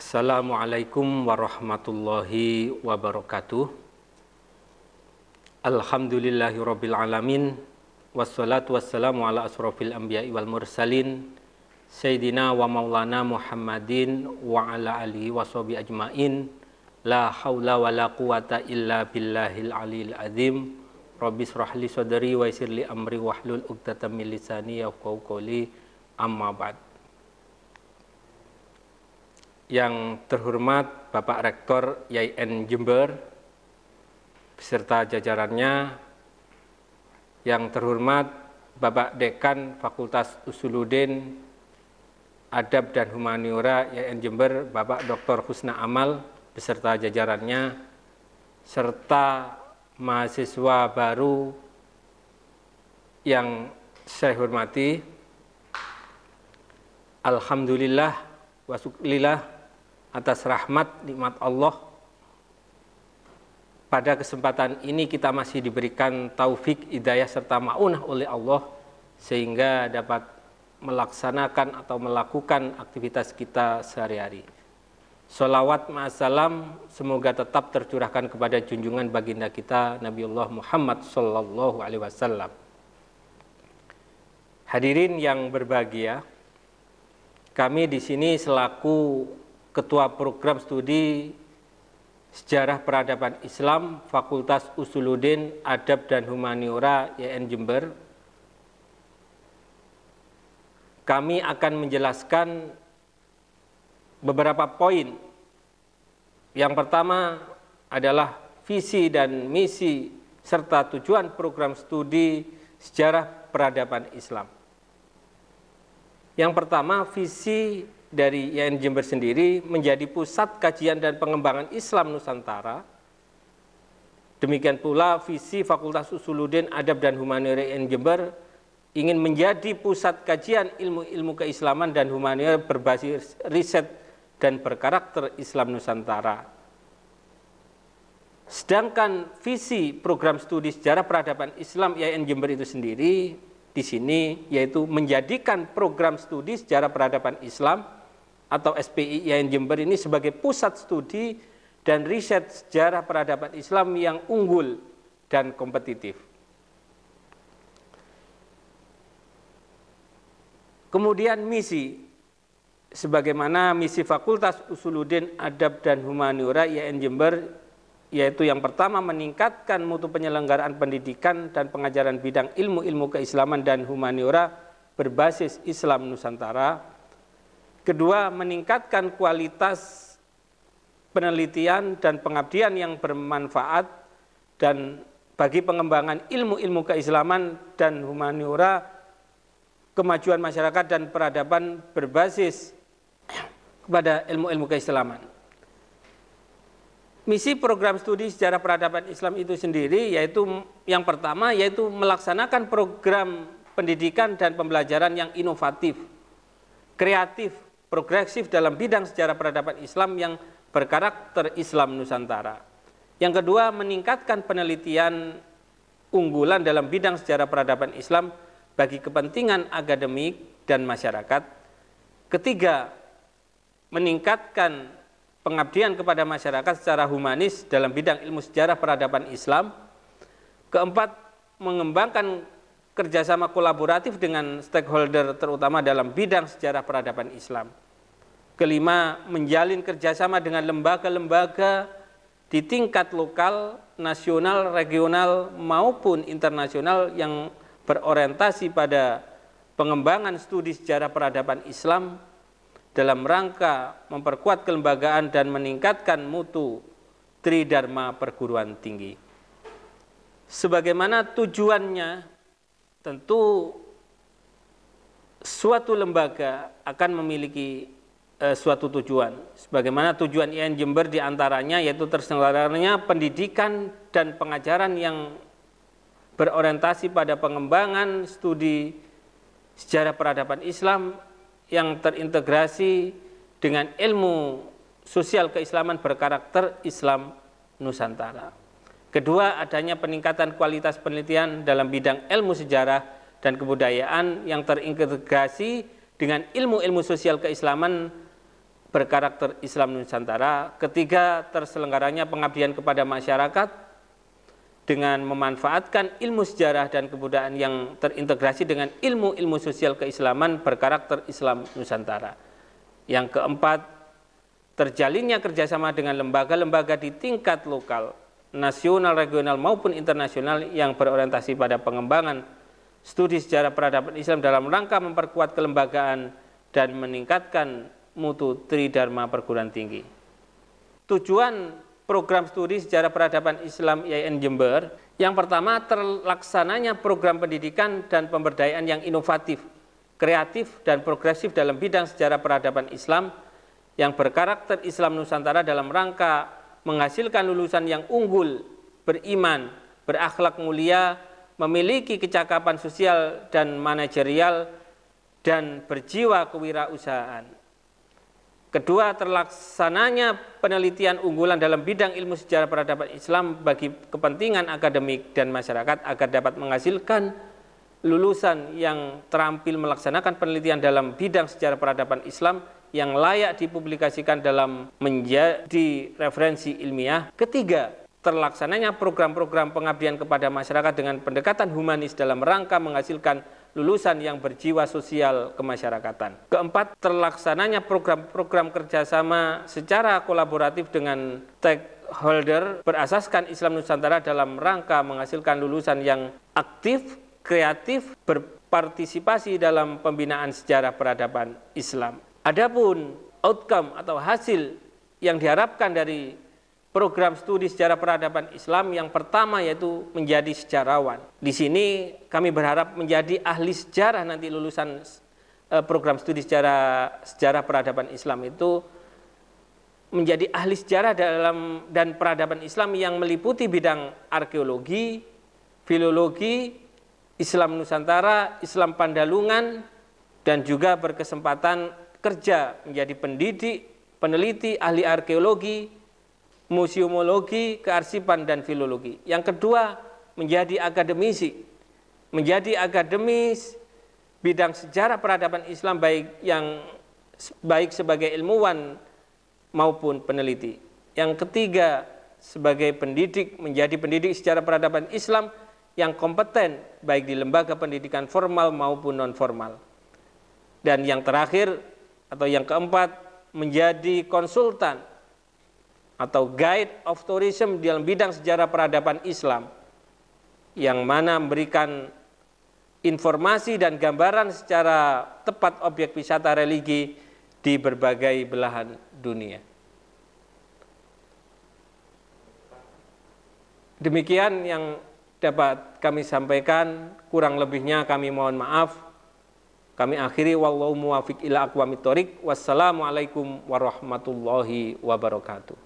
Assalamualaikum warahmatullahi wabarakatuh. Alhamdulillahirabbil alamin. Wassalatu wassalamu ala asrofil anbiya'i wal mursalin Sayyidina wa maulana Muhammadin wa ala alihi wa sahbihi ajmain. La hawla wa la quwata illa billahil aliyil azim. Rabbis rahli sadri wa yassirli amri wahlul 'uqdatam min lisani yafqahu qawli. Amma ba'd. Yang terhormat Bapak Rektor YIN Jember beserta jajarannya, yang terhormat Bapak Dekan Fakultas Usuluddin Adab dan Humaniora YIN Jember, Bapak Dr. Husna Amal beserta jajarannya, serta mahasiswa baru yang saya hormati. Alhamdulillah wa syukurillah atas rahmat nikmat Allah. Pada kesempatan ini kita masih diberikan taufik, hidayah serta ma'unah oleh Allah sehingga dapat melaksanakan atau melakukan aktivitas kita sehari-hari. Sholawat ma'assalam semoga tetap tercurahkan kepada junjungan baginda kita Nabiullah Muhammad sallallahu alaihi wasallam. Hadirin yang berbahagia, kami di sini selaku Ketua Program Studi Sejarah Peradaban Islam Fakultas Usuluddin Adab dan Humaniora YIN Jember, kami akan menjelaskan beberapa poin. Yang pertama adalah visi dan misi serta tujuan program studi Sejarah Peradaban Islam. Yang pertama, visi dari YIN Jember sendiri menjadi pusat kajian dan pengembangan Islam Nusantara. Demikian pula visi Fakultas Usuluddin Adab dan Humaniora YIN Jember ingin menjadi pusat kajian ilmu-ilmu keislaman dan humaniora berbasis riset dan berkarakter Islam Nusantara. Sedangkan visi program studi Sejarah Peradaban Islam YIN Jember itu sendiri di sini yaitu menjadikan program studi Sejarah Peradaban Islam atau SPI YIN Jember ini sebagai pusat studi dan riset sejarah peradaban Islam yang unggul dan kompetitif. Kemudian misi, sebagaimana misi Fakultas Usuluddin Adab dan Humaniora YIN Jember, yaitu yang pertama meningkatkan mutu penyelenggaraan pendidikan dan pengajaran bidang ilmu-ilmu keislaman dan humaniora berbasis Islam Nusantara. Kedua, meningkatkan kualitas penelitian dan pengabdian yang bermanfaat dan bagi pengembangan ilmu-ilmu keislaman dan humaniora, kemajuan masyarakat dan peradaban berbasis kepada ilmu-ilmu keislaman. Misi program studi Sejarah Peradaban Islam itu sendiri yaitu yang pertama yaitu melaksanakan program pendidikan dan pembelajaran yang inovatif, kreatif, progresif dalam bidang sejarah peradaban Islam yang berkarakter Islam Nusantara. Yang kedua, meningkatkan penelitian unggulan dalam bidang sejarah peradaban Islam bagi kepentingan akademik dan masyarakat. Ketiga, meningkatkan pengabdian kepada masyarakat secara humanis dalam bidang ilmu sejarah peradaban Islam. Keempat, mengembangkan kerjasama kolaboratif dengan stakeholder terutama dalam bidang sejarah peradaban Islam. Kelima, menjalin kerjasama dengan lembaga-lembaga di tingkat lokal, nasional, regional maupun internasional yang berorientasi pada pengembangan studi sejarah peradaban Islam dalam rangka memperkuat kelembagaan dan meningkatkan mutu tridharma perguruan tinggi. Sebagaimana tujuannya, tentu suatu lembaga akan memiliki suatu tujuan. Sebagaimana tujuan YIN Jember diantaranya yaitu terselenggaranya pendidikan dan pengajaran yang berorientasi pada pengembangan studi sejarah peradaban Islam yang terintegrasi dengan ilmu sosial keislaman berkarakter Islam Nusantara. Kedua, adanya peningkatan kualitas penelitian dalam bidang ilmu sejarah dan kebudayaan yang terintegrasi dengan ilmu-ilmu sosial keislaman berkarakter Islam Nusantara. Ketiga, terselenggaranya pengabdian kepada masyarakat dengan memanfaatkan ilmu sejarah dan kebudayaan yang terintegrasi dengan ilmu-ilmu sosial keislaman berkarakter Islam Nusantara. Yang keempat, terjalinnya kerjasama dengan lembaga-lembaga di tingkat lokal, nasional, regional maupun internasional yang berorientasi pada pengembangan studi sejarah peradaban Islam dalam rangka memperkuat kelembagaan dan meningkatkan mutu tridharma perguruan tinggi. Tujuan program studi sejarah peradaban Islam IAIN Jember, yang pertama, terlaksananya program pendidikan dan pemberdayaan yang inovatif, kreatif, dan progresif dalam bidang sejarah peradaban Islam yang berkarakter Islam Nusantara dalam rangka menghasilkan lulusan yang unggul, beriman, berakhlak mulia, memiliki kecakapan sosial dan manajerial, dan berjiwa kewirausahaan. Kedua, terlaksananya penelitian unggulan dalam bidang ilmu sejarah peradaban Islam bagi kepentingan akademik dan masyarakat agar dapat menghasilkan lulusan yang terampil melaksanakan penelitian dalam bidang sejarah peradaban Islam yang layak dipublikasikan dalam menjadi referensi ilmiah. Ketiga, terlaksananya program-program pengabdian kepada masyarakat dengan pendekatan humanis dalam rangka menghasilkan lulusan yang berjiwa sosial kemasyarakatan. Keempat, terlaksananya program-program kerjasama secara kolaboratif dengan stakeholder berasaskan Islam Nusantara dalam rangka menghasilkan lulusan yang aktif, kreatif, berpartisipasi dalam pembinaan sejarah peradaban Islam. Adapun outcome atau hasil yang diharapkan dari program studi sejarah peradaban Islam yang pertama yaitu menjadi sejarawan. Di sini kami berharap menjadi ahli sejarah nanti lulusan program studi sejarah peradaban Islam itu menjadi ahli sejarah dan peradaban Islam yang meliputi bidang arkeologi, filologi, Islam Nusantara, Islam Pandalungan, dan juga berkesempatan kerja menjadi pendidik, peneliti, ahli arkeologi, museumologi, kearsipan, dan filologi. Yang kedua, menjadi akademisi, menjadi akademis bidang sejarah peradaban Islam baik sebagai ilmuwan maupun peneliti. Yang ketiga, sebagai pendidik, menjadi pendidik sejarah peradaban Islam yang kompeten baik di lembaga pendidikan formal maupun non formal. Dan yang terakhir atau yang keempat, menjadi konsultan atau guide of tourism dalam bidang sejarah peradaban Islam yang mana memberikan informasi dan gambaran secara tepat objek wisata religi di berbagai belahan dunia. Demikian yang dapat kami sampaikan, kurang lebihnya kami mohon maaf. Kami akhiri, wallahu muwafiq ila aqwamit thoriq. Wassalamualaikum warahmatullahi wabarakatuh.